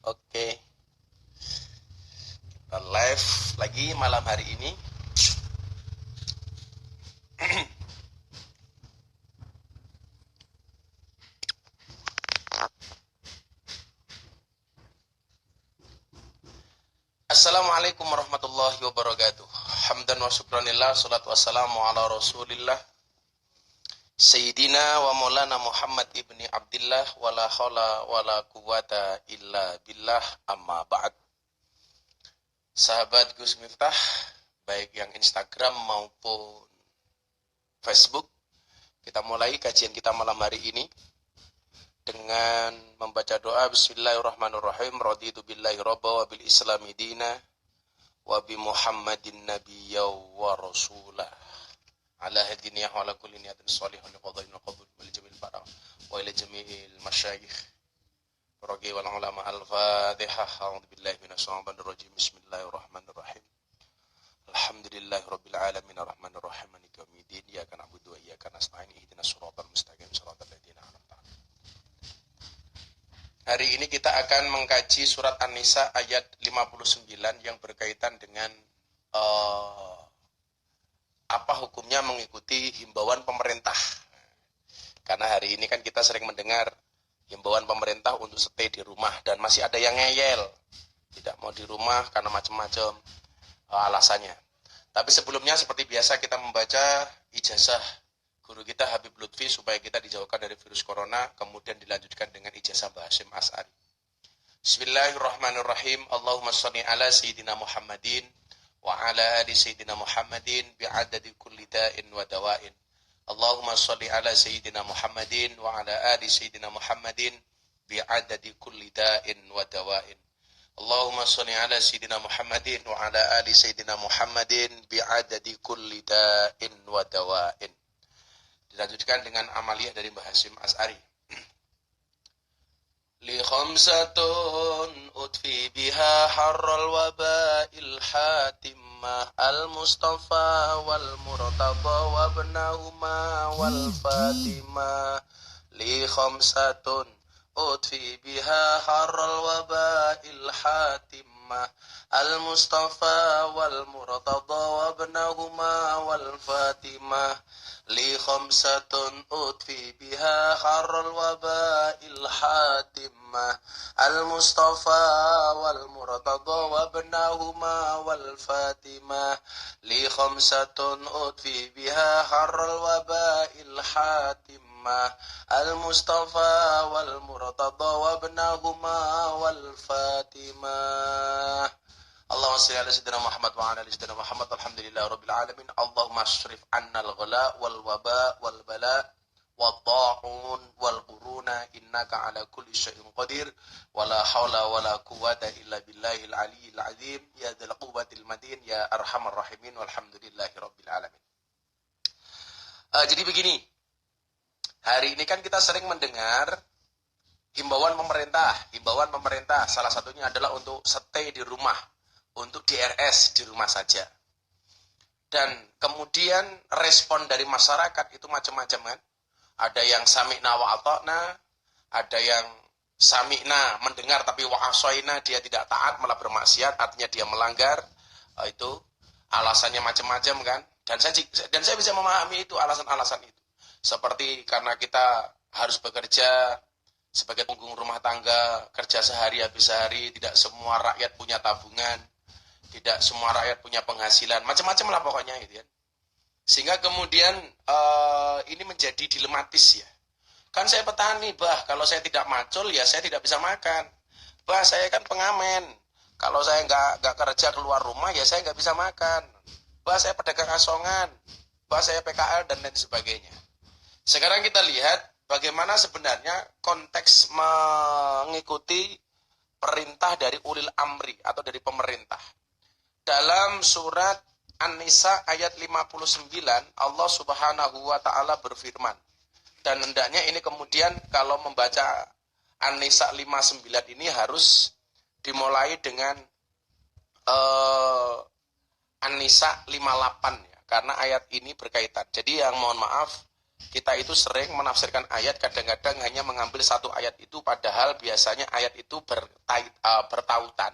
Oke, kita live lagi malam hari ini. Assalamualaikum warahmatullahi wabarakatuh. Hamdan wa syukranillah, salatu wassalamu ala rasulillah Sayyidina wa maulana Muhammad ibni Abdillah, wala hawla wala quwata illa billah, amma ba'd. Sahabat Gus Miftah, baik yang Instagram maupun Facebook, kita mulai kajian kita malam hari ini dengan membaca doa Bismillahirrahmanirrahim. Raditu billahi rabba wa bil islami dina wa bi Muhammadin nabiyya wa rasulah ala hadiniyah wa ala kulli niyatin salihun liqadain wa qabul wal jamil barang wa ila jamil masyayikh ragi wal ulama al-fatihah. A'udzu billahi minasyaitonir rajim. Bismillahirrahmanirrahim. Alhamdulillahi rabbil alamin arrahmanir rahim maliki yaumiddin iyyaka na'budu wa iyyaka nasta'in ihdinas siratal mustaqim siratal ladzina an'amta 'alaihim. Hari ini kita akan mengkaji surat An-Nisa ayat 59 yang berkaitan dengan apa hukumnya mengikuti himbauan pemerintah. Karena hari ini kan kita sering mendengar himbauan pemerintah untuk stay di rumah dan masih ada yang ngeyel, tidak mau di rumah karena macam-macam alasannya. Tapi sebelumnya seperti biasa kita membaca ijazah guru kita Habib Lutfi supaya kita dijauhkan dari virus corona, kemudian dilanjutkan dengan ijazah Mbah Hasyim As'ari. Bismillahirrahmanirrahim. Allahumma sholli ala Sayyidina Muhammadin wa ala ali Sayyidina Muhammadin bi'adadi kulli da'in wa dawa'in. Allahumma sholli ala Sayyidina Muhammadin wa ala ali Sayyidina Muhammadin bi'adadi kulli da'in wa dawa'in. Allahumma sholli ala Sayyidina Muhammadin wa ala ali Sayyidina Muhammadin bi'adadi kulli da'in wa dawa'in. Dilanjutkan dengan amaliyah dari Mbah Hasyim As'ari. Li khamsatun utfi biha harral waba'il hatimah al-mustafa wal murtada wa ibnahuma wal fatimah. Li khamsatun utfi biha harral waba'il hatimah al-mustafa wal murtada wa ibnahuma wal fatimah. Li khamsatun utfi biha harral waba'il hatimah al-mustafa wal murtada wa ibnahuma wal fatimah. Li khamsatun utfi biha harral waba'il hatimah al-mustafa wal murtada wa ibnahuma wal fatimah. Allahumma shalli ala sayyidina Muhammad wa ala ali sayyidina Muhammad. Alhamdulillahi rabbil alamin. Allahumma ashrif 'anna al-ghala wal waba wal bala wad da'un wal quruna innaka ala kulli syai'in qadir wa la haula wa la quwwata illa billahil aliyyil azim ya dzal quwwatil matin ya arhamar rahimin walhamdulillahi rabbil alamin. Jadi begini. Hari ini kan kita sering mendengar himbauan pemerintah salah satunya adalah untuk stay di rumah, untuk DRS di rumah saja. Dan kemudian respon dari masyarakat itu macam-macam kan. Ada yang sami'na wa ata'na, ada yang sami'na mendengar tapi wa asoina dia tidak taat malah bermaksiat, artinya dia melanggar. Itu alasannya macam-macam kan. Dan saya bisa memahami itu alasan-alasan itu. Seperti karena kita harus bekerja sebagai punggung rumah tangga, kerja sehari habis sehari, tidak semua rakyat punya tabungan, tidak semua rakyat punya penghasilan, macam-macam lah pokoknya gitu ya. Sehingga kemudian ini menjadi dilematis ya. Kan saya petani, bah, kalau saya tidak macul ya saya tidak bisa makan. Bah, saya kan pengamen, kalau saya nggak kerja keluar rumah ya saya nggak bisa makan. Bah, saya pedagang asongan, bah, saya PKL dan lain sebagainya. Sekarang kita lihat bagaimana sebenarnya konteks mengikuti perintah dari ulil amri atau dari pemerintah. Dalam surat An-Nisa ayat 59, Allah Subhanahu wa taala berfirman. Dan hendaknya ini kemudian kalau membaca An-Nisa 59 ini harus dimulai dengan An-Nisa 58 ya, karena ayat ini berkaitan. Jadi yang mohon maaf Kita itu sering menafsirkan ayat, kadang-kadang hanya mengambil satu ayat itu, padahal biasanya ayat itu bertautan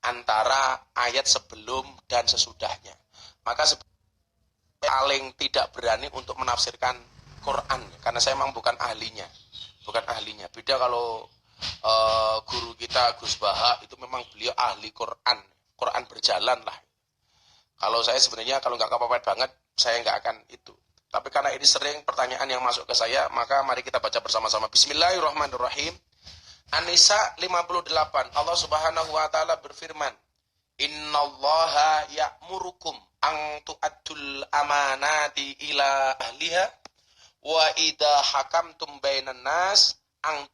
antara ayat sebelum dan sesudahnya. Maka paling tidak berani untuk menafsirkan Quran, karena saya memang bukan ahlinya. Beda kalau guru kita Gus Baha, itu memang beliau ahli Quran berjalan lah. Kalau saya sebenarnya kalau nggak kepepet banget, saya nggak akan itu. Tapi karena ini sering pertanyaan yang masuk ke saya, maka mari kita baca bersama-sama. Bismillahirrahmanirrahim. An-Nisa 58. Allah Subhanahu wa taala berfirman, "Innallaha ya'murukum an tu'addul amanati ila ahliha wa idza hakamtum bainan nas an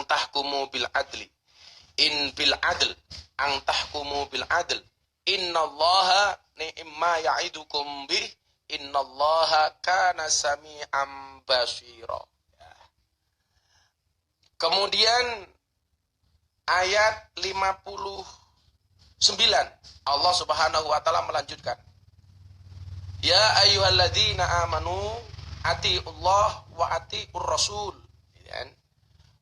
tahkumu bil adli. In bil adl an tahkumu bil adl. Innallaha ni'ma ya'idukum bih. Innallaha kana sami'an basira." Kemudian ayat 59 Allah Subhanahu wa taala melanjutkan, "Ya ayyuhalladzina amanu atiiullah wa atiiur rasul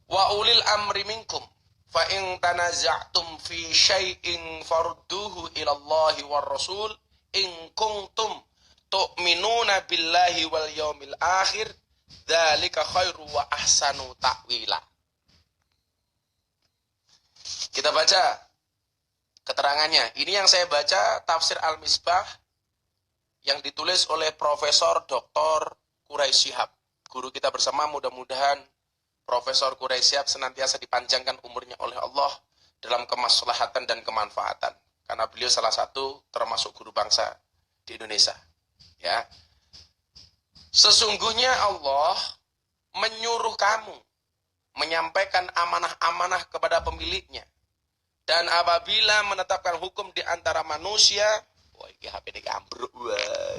wa ulil amri minkum fa in tanaza'tum fi syai'in farudduhu ila Allahi war rasul in kuntum tu'minuna billahi wal yaumil akhir dzalika khairu wa ahsanu ta'wila." Kita baca keterangannya. Ini yang saya baca tafsir Al-Misbah yang ditulis oleh Profesor Dr. Quraisy Shihab. Guru kita bersama, mudah-mudahan Profesor Quraisy Shihab senantiasa dipanjangkan umurnya oleh Allah dalam kemaslahatan dan kemanfaatan. Karena beliau salah satu termasuk guru bangsa di Indonesia. Ya. Sesungguhnya Allah menyuruh kamu menyampaikan amanah-amanah kepada pemiliknya. Dan apabila menetapkan hukum di antara manusia, wah ini HP ini gambruk, wah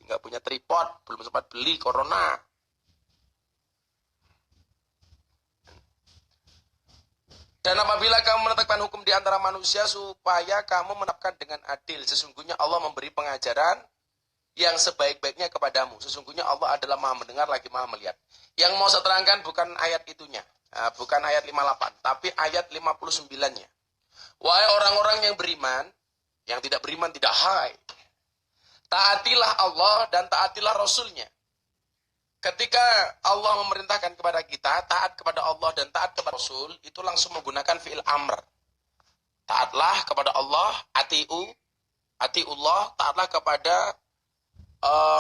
nggak punya tripod, belum sempat beli, corona. Dan apabila kamu menetapkan hukum di antara manusia supaya kamu menetapkan dengan adil, sesungguhnya Allah memberi pengajaran yang sebaik-baiknya kepadamu. Sesungguhnya Allah adalah Maha mendengar lagi Maha melihat. Yang mau saya terangkan bukan ayat itunya. Bukan ayat 58, tapi ayat 59-nya. Wahai orang-orang yang beriman, yang tidak beriman tidak hai. Taatilah Allah dan taatilah Rasul-Nya. Ketika Allah memerintahkan kepada kita, taat kepada Allah dan taat kepada Rasul, itu langsung menggunakan fi'il amr. Taatlah kepada Allah, ati'ullah, taatlah kepada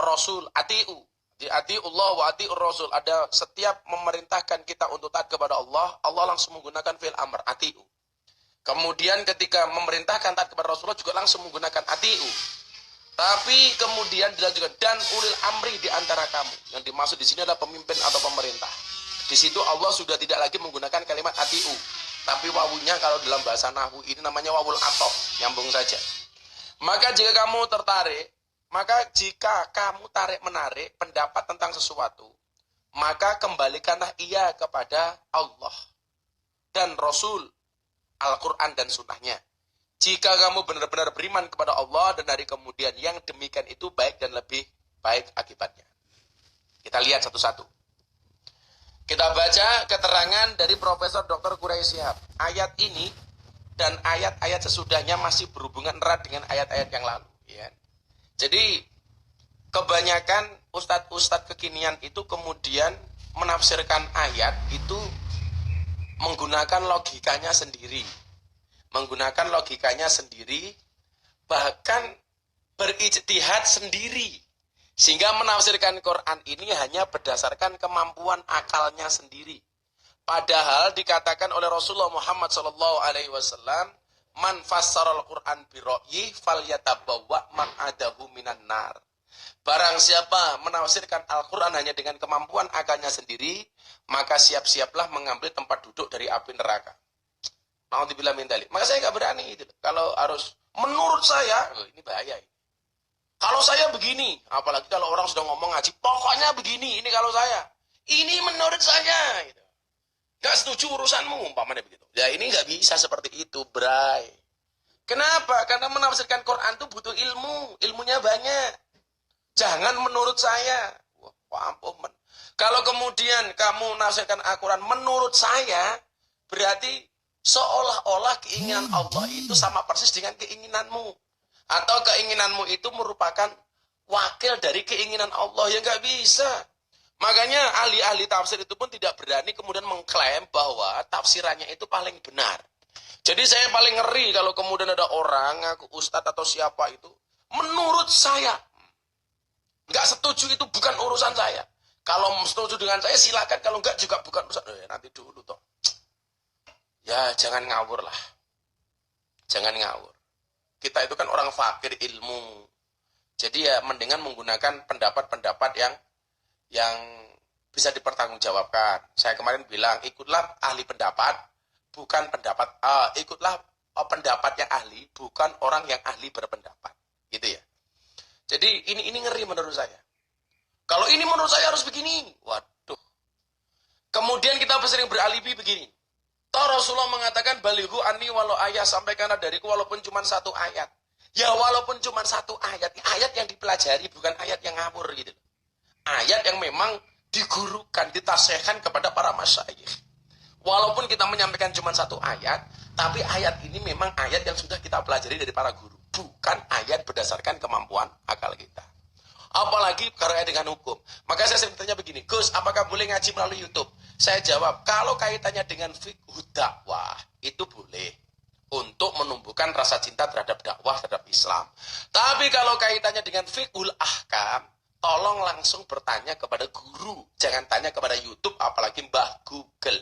Rasul, ati'ullah wa ati'ur Rasul. Ada setiap memerintahkan kita untuk taat kepada Allah, Allah langsung menggunakan fi'il amr, ati'u. Kemudian ketika memerintahkan taat kepada Rasulullah juga langsung menggunakan ati'u. Tapi kemudian dilanjutkan, dan ulil amri di antara kamu. Yang dimaksud di sini adalah pemimpin atau pemerintah. Di situ Allah sudah tidak lagi menggunakan kalimat ati'u. Tapi wawunya kalau dalam bahasa nahwu ini namanya wawul atof, nyambung saja. Maka jika kamu tertarik, maka jika kamu tarik-menarik pendapat tentang sesuatu, maka kembalikanlah ia kepada Allah dan Rasul, Al-Quran dan Sunnahnya. Jika kamu benar-benar beriman kepada Allah dan hari kemudian, yang demikian itu baik dan lebih baik akibatnya. Kita lihat satu-satu. Kita baca keterangan dari Profesor Dr. Quraisy Shihab. Ayat ini dan ayat-ayat sesudahnya masih berhubungan erat dengan ayat-ayat yang lalu. Ya. Jadi kebanyakan ustadz-ustadz kekinian itu kemudian menafsirkan ayat itu menggunakan logikanya sendiri. Bahkan berijtihad sendiri. Sehingga menafsirkan Quran ini hanya berdasarkan kemampuan akalnya sendiri. Padahal dikatakan oleh Rasulullah Muhammad SAW, man fassaral Quran bira'yi falyatabawwa maq'adahu minan nar. Barang siapa menafsirkan Al-Quran hanya dengan kemampuan akalnya sendiri, maka siap-siaplah mengambil tempat duduk dari api neraka. Na'udzubillah min dzalik. Maka saya nggak berani itu. Kalau harus menurut saya, ini bahaya ini. Kalau saya begini, apalagi kalau orang sudah ngomong ngaji, pokoknya begini, ini kalau saya. Ini menurut saya. Gitu. Gak setuju urusanmu, umpamanya begitu. Ya ini nggak bisa seperti itu, bray. Kenapa? Karena menafsirkan Quran itu butuh ilmu. Ilmunya banyak. Jangan menurut saya. Wah, ampun. Kalau kemudian kamu nafsirkan Al-Quran menurut saya, berarti seolah-olah keinginan Allah itu sama persis dengan keinginanmu. Atau keinginanmu itu merupakan wakil dari keinginan Allah. Ya nggak bisa. Makanya ahli-ahli tafsir itu pun tidak berani kemudian mengklaim bahwa tafsirannya itu paling benar. Jadi saya paling ngeri kalau kemudian ada orang, aku ustadz atau siapa itu, menurut saya, nggak setuju itu bukan urusan saya. Kalau setuju dengan saya silakan, kalau enggak juga bukan urusan. Nanti dulu toh. Ya jangan ngawur lah. Jangan ngawur. Kita itu kan orang fakir ilmu. Jadi ya mendingan menggunakan pendapat-pendapat yang bisa dipertanggungjawabkan. Saya kemarin bilang, ikutlah ahli pendapat, bukan pendapat ikutlah pendapat yang ahli, bukan orang yang ahli berpendapat. Gitu ya. Jadi ini ngeri menurut saya. Kalau ini menurut saya harus begini. Waduh. Kemudian kita sering beralibi begini. Toh Rasulullah mengatakan balighu anni walau ayat, sampaikan dariku walaupun cuma satu ayat. Ya walaupun cuma satu ayat. Ayat yang dipelajari bukan ayat yang ngawur gitu. Ayat yang memang digurukan, ditasihkan kepada para masyayikh. Walaupun kita menyampaikan cuma satu ayat, tapi ayat ini memang ayat yang sudah kita pelajari dari para guru. Bukan ayat berdasarkan kemampuan akal kita. Apalagi karena dengan hukum. Maka saya sering bertanya begini, Gus, apakah boleh ngaji melalui YouTube? Saya jawab, kalau kaitannya dengan fiqh dakwah, itu boleh. Untuk menumbuhkan rasa cinta terhadap dakwah, terhadap Islam. Tapi kalau kaitannya dengan fiqhul ahkam, tolong langsung bertanya kepada guru. Jangan tanya kepada YouTube, apalagi Mbah Google.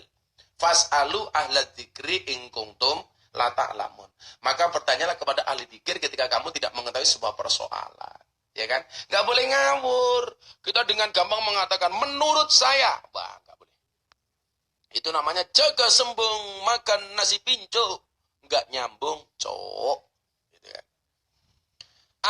Fas'alu ahla dzikri in kuntum la ta'lamun. Maka bertanyalah kepada ahli dzikir ketika kamu tidak mengetahui sebuah persoalan. Ya kan? Nggak boleh ngawur. Kita dengan gampang mengatakan, menurut saya. Wah, nggak boleh. Itu namanya jaga sembung, makan nasi pinco. Nggak nyambung, cowok. Gitu kan?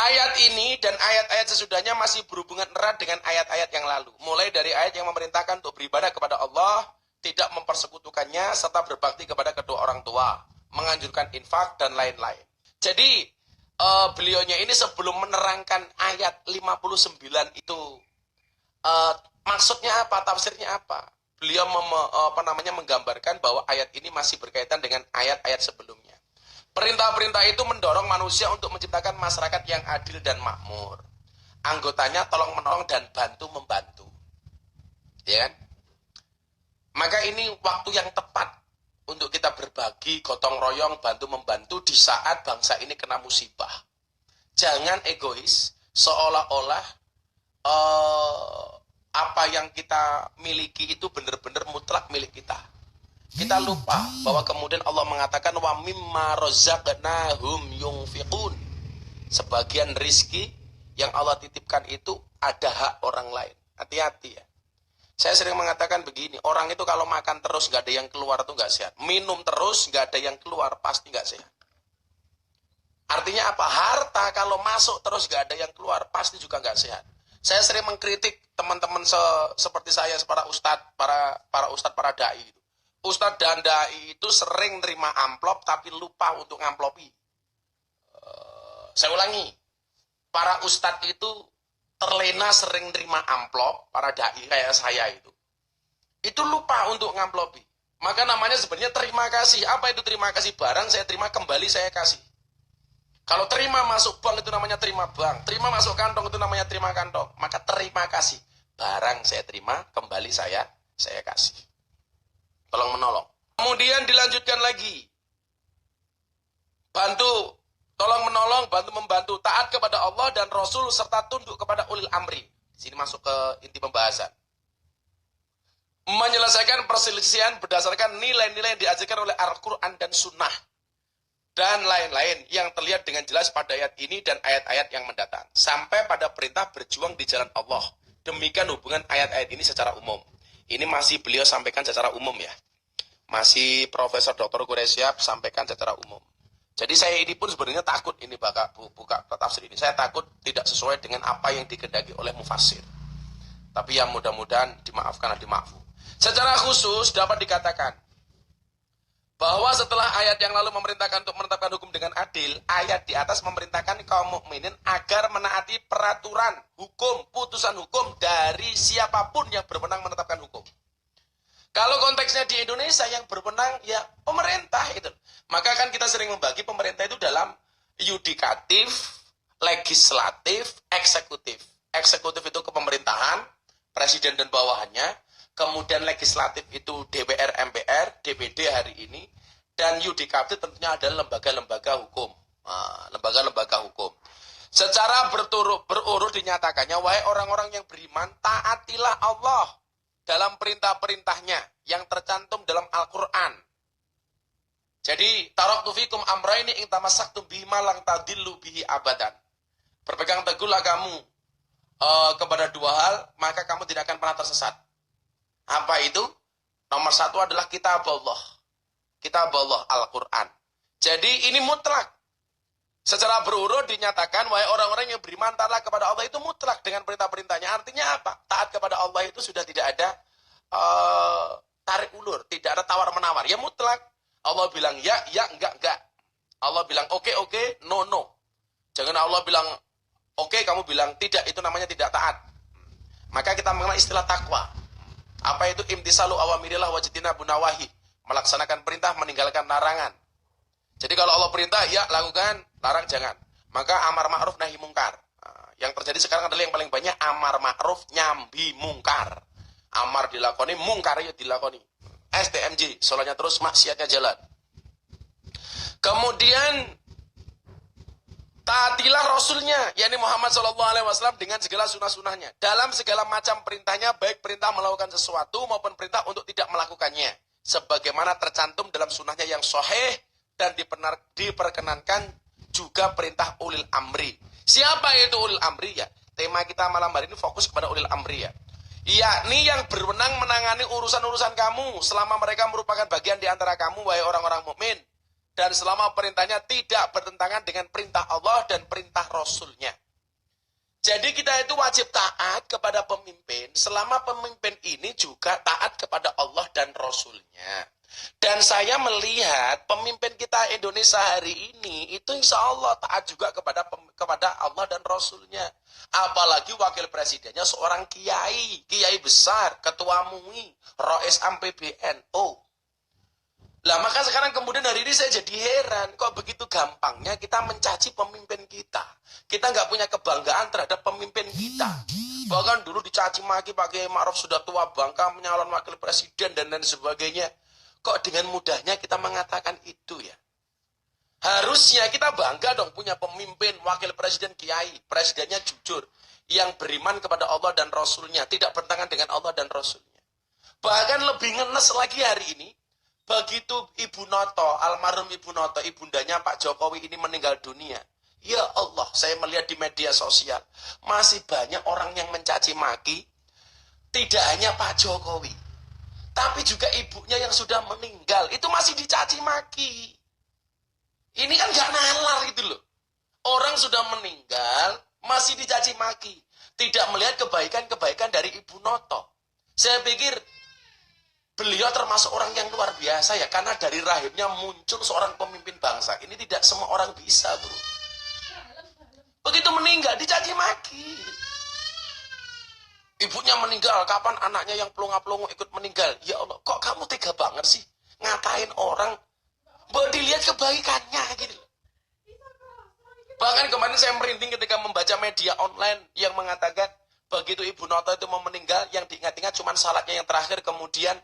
Ayat ini dan ayat-ayat sesudahnya masih berhubungan erat dengan ayat-ayat yang lalu. Mulai dari ayat yang memerintahkan untuk beribadah kepada Allah, tidak mempersekutukannya, serta berbakti kepada kedua orang tua, menganjurkan infak, dan lain-lain. Jadi, beliaunya ini sebelum menerangkan ayat 59 itu, maksudnya apa, tafsirnya apa? Beliau menggambarkan bahwa ayat ini masih berkaitan dengan ayat-ayat sebelumnya. Perintah-perintah itu mendorong manusia untuk menciptakan masyarakat yang adil dan makmur. Anggotanya tolong-menolong dan bantu-membantu. Ya kan? Maka ini waktu yang tepat untuk kita berbagi, gotong royong, bantu-membantu di saat bangsa ini kena musibah. Jangan egois, seolah-olah apa yang kita miliki itu benar-benar mutlak milik kita. Kita lupa bahwa kemudian Allah mengatakan wa mimma razaqnahum yunfiqun. Sebagian rizki yang Allah titipkan itu ada hak orang lain. Hati-hati ya. Saya sering mengatakan begini, orang itu kalau makan terus nggak ada yang keluar itu nggak sehat. Minum terus nggak ada yang keluar pasti nggak sehat. Artinya apa? Harta kalau masuk terus nggak ada yang keluar pasti juga nggak sehat. Saya sering mengkritik teman-teman seperti saya, para ustadz, para dai. Ustadz dan dai itu sering nerima amplop tapi lupa untuk ngamplopi. Saya ulangi, para ustadz itu terlena sering nerima amplop, para dai kayak saya itu lupa untuk ngamplopi. Maka namanya sebenarnya terima kasih. Apa itu terima kasih? Barang saya terima kembali saya kasih. Kalau terima masuk bank itu namanya terima bank. Terima masuk kantong itu namanya terima kantong. Maka terima kasih. Barang saya terima kembali saya kasih. Tolong menolong. Kemudian dilanjutkan lagi. Bantu. Tolong menolong, bantu membantu, taat kepada Allah dan Rasul serta tunduk kepada ulil amri. Sini masuk ke inti pembahasan. Menyelesaikan perselisihan berdasarkan nilai-nilai yang diajarkan oleh Al-Quran dan Sunnah. Dan lain-lain yang terlihat dengan jelas pada ayat ini dan ayat-ayat yang mendatang. Sampai pada perintah berjuang di jalan Allah. Demikian hubungan ayat-ayat ini secara umum. Ini masih beliau sampaikan secara umum ya. Masih Profesor Dr. Quresyap sampaikan secara umum. Jadi saya ini pun sebenarnya takut ini buka tafsir ini. Saya takut tidak sesuai dengan apa yang dikehendaki oleh mufassir. Tapi ya mudah-mudahan dimaafkan dan dimaafkan. Secara khusus dapat dikatakan Bahwa setelah ayat yang lalu memerintahkan untuk menetapkan hukum dengan adil, ayat di atas memerintahkan kaum mukminin agar menaati peraturan hukum, putusan hukum dari siapapun yang berwenang menetapkan hukum. Kalau konteksnya di Indonesia yang berwenang ya pemerintah itu. Maka kan kita sering membagi pemerintah itu dalam yudikatif, legislatif, eksekutif. Eksekutif itu kepemerintahan, presiden dan bawahannya. Kemudian legislatif itu DPR, MPR, DPD hari ini. Dan yudikatif tentunya adalah lembaga-lembaga hukum. Lembaga-lembaga hukum. Secara berurut dinyatakannya, wahai orang-orang yang beriman, taatilah Allah dalam perintah-perintahnya yang tercantum dalam Al-Quran. Jadi, taraktu fikum amraini in tamassaktum bihima lang tadillu bihi abadan. Berpegang teguhlah kamu kepada dua hal, maka kamu tidak akan pernah tersesat. Apa itu? Nomor satu adalah kitab Allah. Kitab Allah, Al-Quran. Jadi ini mutlak. Secara berurut dinyatakan, wahai orang-orang yang beriman, taatlah kepada Allah itu mutlak dengan perintah-perintahnya. Artinya apa? Taat kepada Allah itu sudah tidak ada tarik ulur. Tidak ada tawar-menawar. Ya mutlak. Allah bilang ya, enggak. Allah bilang oke, no. Jangan Allah bilang oke, kamu bilang tidak. Itu namanya tidak taat. Maka kita mengenal istilah takwa. Apa itu? Imtisalu awamirillah wajtinabun nawahi. Melaksanakan perintah, meninggalkan larangan. Jadi kalau Allah perintah, ya lakukan, larang jangan. Maka amar ma'ruf nahi mungkar. Yang terjadi sekarang adalah yang paling banyak amar ma'ruf nyambi mungkar. Amar dilakoni, mungkar ya dilakoni. STMJ, soalnya terus maksiatnya jalan. Kemudian taatilah Rasulnya, yakni Muhammad SAW dengan segala sunah-sunahnya. Dalam segala macam perintahnya, baik perintah melakukan sesuatu maupun perintah untuk tidak melakukannya. Sebagaimana tercantum dalam sunahnya yang sahih dan diperkenankan juga perintah ulil amri. Siapa itu ulil amri ya? Tema kita malam hari ini fokus kepada ulil amri ya. Yakni yang berwenang menangani urusan-urusan kamu selama mereka merupakan bagian di antara kamu, wahai orang-orang mukmin. Dan selama perintahnya tidak bertentangan dengan perintah Allah dan perintah Rasulnya. Jadi kita itu wajib taat kepada pemimpin selama pemimpin ini juga taat kepada Allah dan Rasulnya. Dan saya melihat pemimpin kita Indonesia hari ini itu insya Allah taat juga kepada Allah dan Rasulnya. Apalagi wakil presidennya seorang kiai besar, ketua MUI, Rois Am PBNU. Lah maka sekarang kemudian hari ini saya jadi heran, kok begitu gampangnya kita mencaci pemimpin kita. Kita nggak punya kebanggaan terhadap pemimpin kita. Bahkan dulu dicaci maki Pak Kiai Ma'ruf sudah tua bangka menyalon wakil presiden dan lain sebagainya. Kok dengan mudahnya kita mengatakan itu ya? Harusnya kita bangga dong punya pemimpin, wakil presiden kiai, presidennya jujur, yang beriman kepada Allah dan Rasulnya, tidak bertentangan dengan Allah dan Rasulnya. Bahkan lebih ngenes lagi hari ini, begitu Ibu Noto, almarhum Ibu Noto, ibundanya Pak Jokowi ini meninggal dunia. Ya Allah, saya melihat di media sosial, masih banyak orang yang mencaci maki, tidak hanya Pak Jokowi, tapi juga ibunya yang sudah meninggal, itu masih dicaci maki. Ini kan gak nalar gitu loh. Orang sudah meninggal, masih dicaci maki. Tidak melihat kebaikan-kebaikan dari Ibu Noto. Saya pikir beliau termasuk orang yang luar biasa ya, karena dari rahimnya muncul seorang pemimpin bangsa. Ini tidak semua orang bisa, bro. Begitu meninggal, dicaci maki. Ibunya meninggal, kapan anaknya yang pelongo-pelongo ikut meninggal? Ya Allah, kok kamu tega banget sih ngatain orang? Boleh dilihat kebaikannya gitu. Bahkan kemarin saya merinding ketika membaca media online yang mengatakan begitu Ibu Noto itu mau meninggal, yang diingat-ingat cuma salatnya yang terakhir, kemudian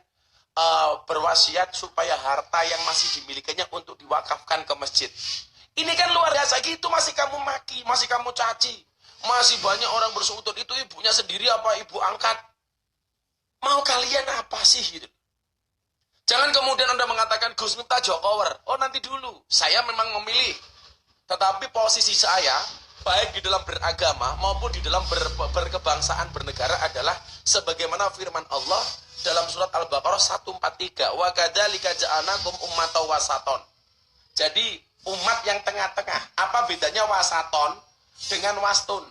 berwasiat supaya harta yang masih dimilikinya untuk diwakafkan ke masjid. Ini kan luar biasa, gitu masih kamu maki, masih kamu caci. Masih banyak orang bersutut, itu ibunya sendiri apa ibu angkat. Mau kalian apa sih gitu? Jangan kemudian Anda mengatakan Gus Miftah Jokower. Oh nanti dulu, saya memang memilih. Tetapi posisi saya, baik di dalam beragama maupun di dalam berkebangsaan, bernegara adalah sebagaimana firman Allah dalam surat Al-Baqarah 143. Wa kadzalika ja'alnakum ummatan wasaton. Jadi umat yang tengah-tengah. Apa bedanya wasaton dengan wastun?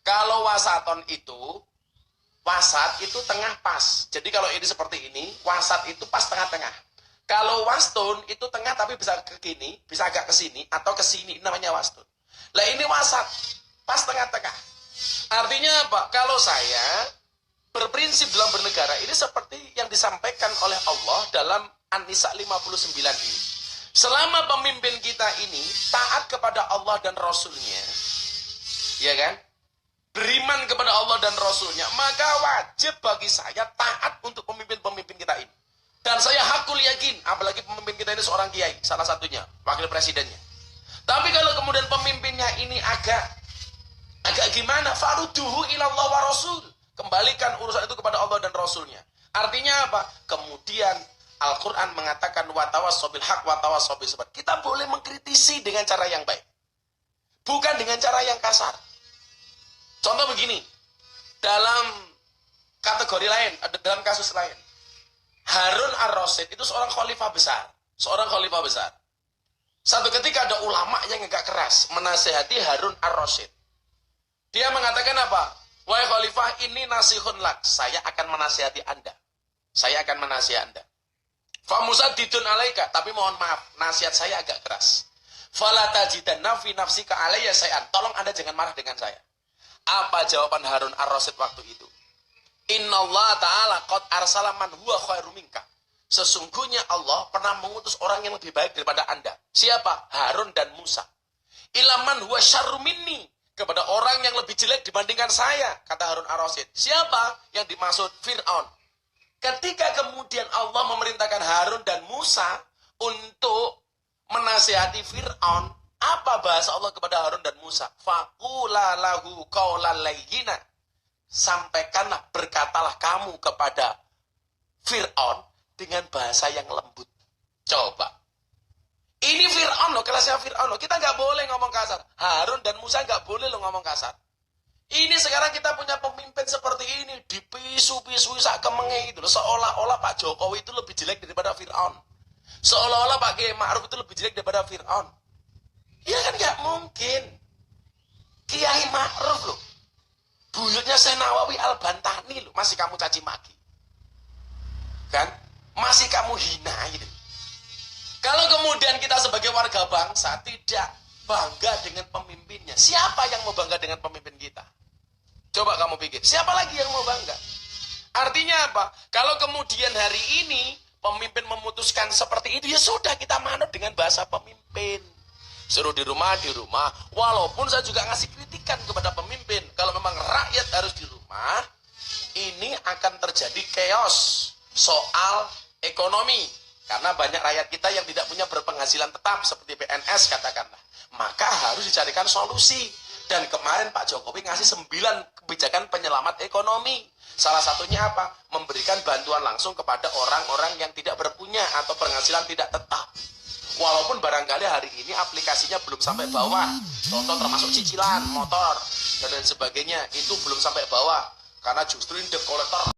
Kalau wasaton itu, wasat itu tengah pas. Jadi kalau ini seperti ini, wasat itu pas tengah-tengah. Kalau wastun itu tengah tapi bisa ke kini, bisa agak ke sini atau ke sini, namanya wastun. Lah ini wasat, pas tengah-tengah. Artinya apa? Kalau saya berprinsip dalam bernegara ini seperti yang disampaikan oleh Allah dalam An-Nisa 59 ini. Selama pemimpin kita ini taat kepada Allah dan Rasulnya, ya kan? Beriman kepada Allah dan Rasulnya, maka wajib bagi saya taat untuk pemimpin-pemimpin kita ini. Dan saya hakul yakin, apalagi pemimpin kita ini seorang kiai, salah satunya, wakil presidennya. Tapi kalau kemudian pemimpinnya ini agak gimana? Faruduhu ilallah wa rasul. Kembalikan urusan itu kepada Allah dan Rasulnya. Artinya apa? Kemudian Al-Quran mengatakan watawassaw bil haq watawassaw bis sabr. Kita boleh mengkritisi dengan cara yang baik, bukan dengan cara yang kasar. Contoh begini, dalam kategori lain, dalam kasus lain, Harun ar-Rasyid itu seorang khalifah besar. Satu ketika ada ulama yang agak keras menasehati Harun ar-Rasyid. Dia mengatakan apa? Wahai khalifah, ini nasihun lak. Saya akan menasihati Anda. Famusaddidun alaika, tapi mohon maaf, nasihat saya agak keras. Fala tajidanna fi nafsika alayya syai'an. Tolong Anda jangan marah dengan saya. Apa jawaban Harun ar-Rasyid waktu itu? Innallaha ta'ala qad arsala man huwa khairum minka. Sesungguhnya Allah pernah mengutus orang yang lebih baik daripada Anda. Siapa? Harun dan Musa. Ilaman huwa syarrum minni. Kepada orang yang lebih jelek dibandingkan saya, kata Harun ar-Rasyid. Siapa yang dimaksud? Fir'aun. Ketika kemudian Allah memerintahkan Harun dan Musa untuk menasihati Fir'aun, apa bahasa Allah kepada Harun dan Musa? Faqula lahu qawlan layyina. Sampaikanlah, berkatalah kamu kepada Fir'aun dengan bahasa yang lembut. Coba. Ini Fir'aun loh, kelasnya Fir'aun loh. Kita nggak boleh ngomong kasar. Harun dan Musa nggak boleh loh ngomong kasar. Ini sekarang kita punya pemimpin seperti ini, dipisu-pisu sak kemenge itu loh. Seolah-olah Pak Jokowi itu lebih jelek daripada Fir'aun. Seolah-olah Pak Kiai Ma'ruf itu lebih jelek daripada Fir'aun. Ya kan nggak mungkin. Kiai Ma'ruf loh, buyutnya Syekh Nawawi Al-Bantani loh, masih kamu caci maki. Kan? Masih kamu hina gitu. Kalau kemudian kita sebagai warga bangsa tidak bangga dengan pemimpinnya, siapa yang mau bangga dengan pemimpin kita? Coba kamu pikir, siapa lagi yang mau bangga? Artinya apa? Kalau kemudian hari ini pemimpin memutuskan seperti itu, ya sudah, kita manut dengan bahasa pemimpin. Suruh di rumah. Walaupun saya juga ngasih kritikan kepada pemimpin, kalau memang rakyat harus di rumah, ini akan terjadi chaos soal ekonomi. Karena banyak rakyat kita yang tidak punya berpenghasilan tetap seperti PNS katakanlah. Maka harus dicarikan solusi. Dan kemarin Pak Jokowi ngasih 9 kebijakan penyelamat ekonomi. Salah satunya apa? Memberikan bantuan langsung kepada orang-orang yang tidak berpunya atau penghasilan tidak tetap. Walaupun barangkali hari ini aplikasinya belum sampai bawah. Contoh termasuk cicilan, motor, dan lain sebagainya. Itu belum sampai bawah. Karena justru ini debt collector